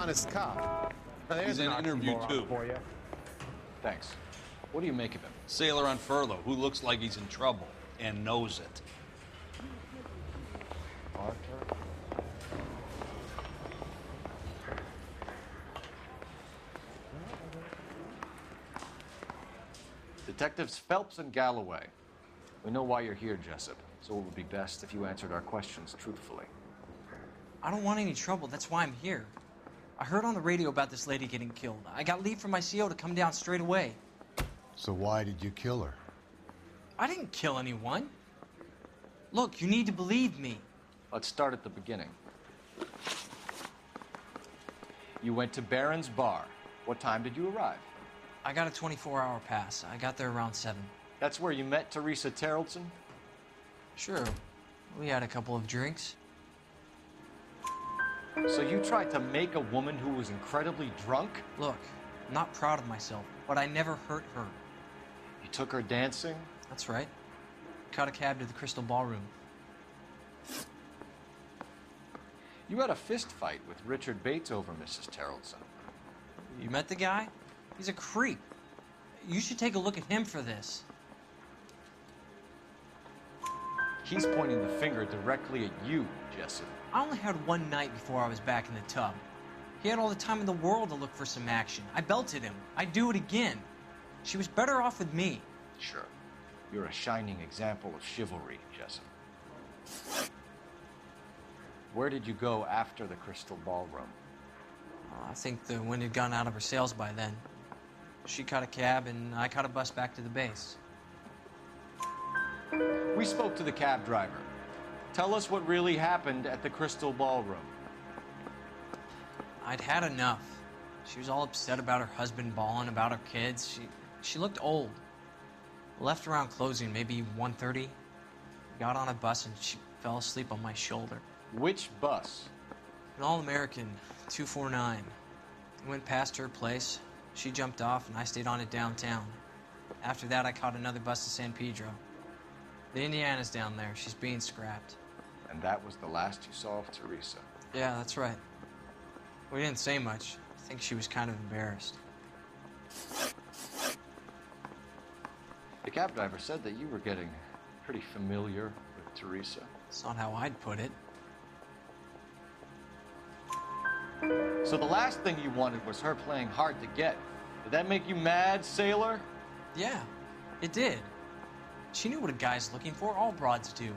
honest cop. He's in interview, too. For you. Thanks. What do you make of him? Sailor on furlough who looks like he's in trouble and knows it. Detectives Phelps and Galloway. We know why you're here, Jessop, so it would be best if you answered our questions truthfully. I don't want any trouble, that's why I'm here. I heard on the radio about this lady getting killed. I got leave from my CO to come down straight away. So why did you kill her? I didn't kill anyone. Look, you need to believe me. Let's start at the beginning. You went to Barron's Bar. What time did you arrive? I got a 24-hour pass. I got there around 7. That's where you met Teresa Terrellson? Sure. We had a couple of drinks. So you tried to make a woman who was incredibly drunk? Look, I'm not proud of myself, but I never hurt her. You took her dancing? That's right. Caught a cab to the Crystal Ballroom. You had a fist fight with Richard Bates over Mrs. Terrellson. You met the guy? He's a creep. You should take a look at him for this. He's pointing the finger directly at you, Jessop. I only had one night before I was back in the tub. He had all the time in the world to look for some action. I belted him. I'd do it again. She was better off with me. Sure. You're a shining example of chivalry, Jessop. Where did you go after the Crystal Ballroom? I think the wind had gone out of her sails by then. She caught a cab, and I caught a bus back to the base. We spoke to the cab driver. Tell us what really happened at the Crystal Ballroom. I'd had enough. She was all upset about her husband bawling about her kids. She looked old. Left around closing, maybe 1:30. Got on a bus, and she fell asleep on my shoulder. Which bus? An All-American, 249. I went past her place. She jumped off, and I stayed on it downtown. After that, I caught another bus to San Pedro. The Indiana's down there. She's being scrapped. And that was the last you saw of Teresa? Yeah, that's right. We didn't say much. I think she was kind of embarrassed. The cab driver said that you were getting pretty familiar with Teresa. That's not how I'd put it. So the last thing you wanted was her playing hard to get. Did that make you mad, sailor? Yeah, it did. She knew what a guy's looking for. All broads do.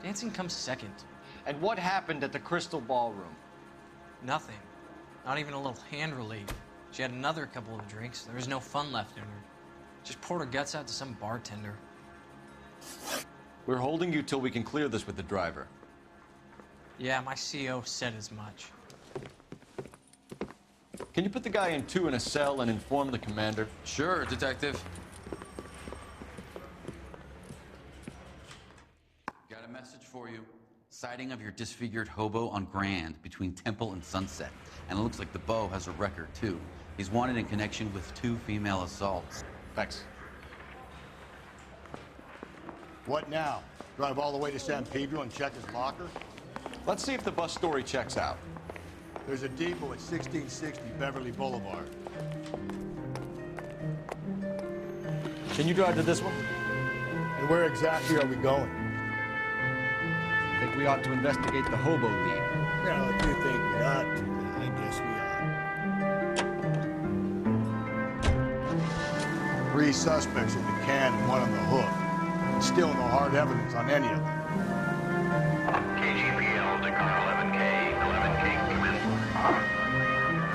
Dancing comes second. And what happened at the Crystal Ballroom? Nothing. Not even a little hand relief. She had another couple of drinks. There was no fun left in her. Just poured her guts out to some bartender. We're holding you till we can clear this with the driver. Yeah, my CO said as much. Can you put the guy in 2 in a cell and inform the commander? Sure, Detective. Got a message for you. Sighting of your disfigured hobo on Grand between Temple and Sunset. And it looks like the beau has a record, too. He's wanted in connection with 2 female assaults. Thanks. What now? Drive all the way to San Pedro and check his locker? Let's see if the bus story checks out. There's a depot at 1660 Beverly Boulevard. Can you drive to this one? And where exactly are we going? I think we ought to investigate the hobo lead. Well, if you think we ought to, then I guess we ought. 3 suspects in the can and 1 on the hook. And still no hard evidence on any of them. KGPL to car 11K. 11K, come in.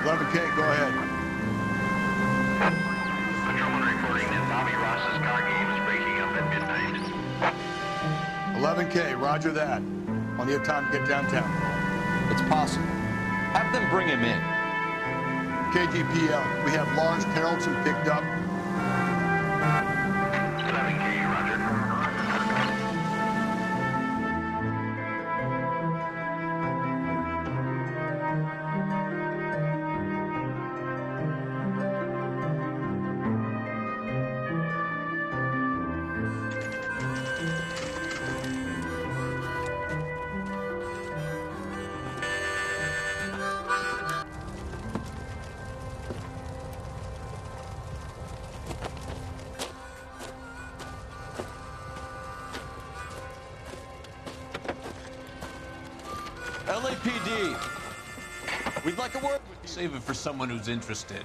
11K, go ahead. Patrolman reporting that Bobby Ross's car game is breaking up at midnight. 11K, roger that. Plenty of time to get downtown. It's possible. Have them bring him in. KGPL, we have Lawrence Carrollton picked up. 11K, roger. LAPD. We'd like a word with you. Save it for someone who's interested.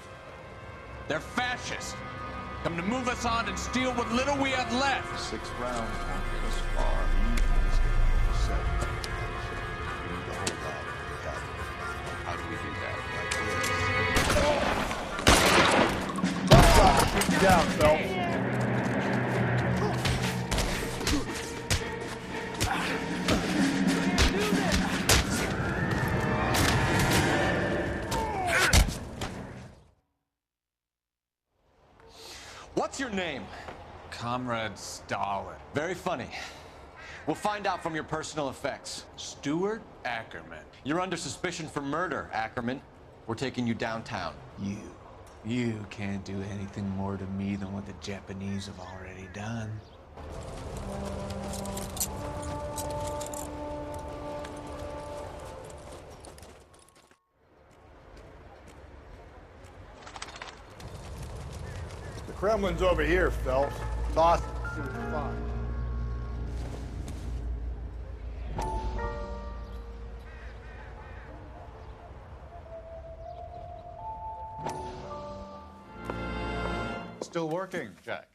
They're fascists. Come to move us on and steal what little we have left. 6 rounds won't get us far. Seven. We need to hold out together. How do we do that? Shoot you down, Phelps. What's your name? Comrade Stalin. Very funny. We'll find out from your personal effects. Stuart Ackerman. You're under suspicion for murder, Ackerman. We're taking you downtown. You can't do anything more to me than what the Japanese have already done. The Kremlin's over here, Phelps. Toss it. See what you find. Still working, Jack.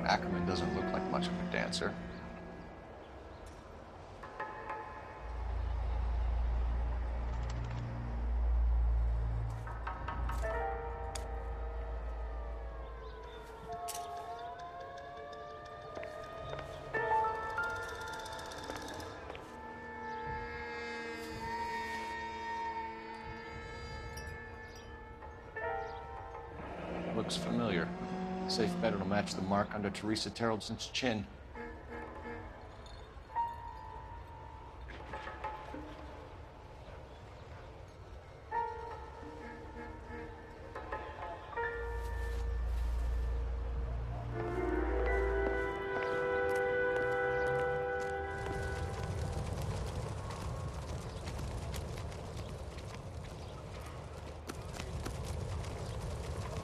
Ackerman doesn't look like much of a dancer. Looks familiar. Safe bet it'll match the mark under Teresa Terrelson's chin.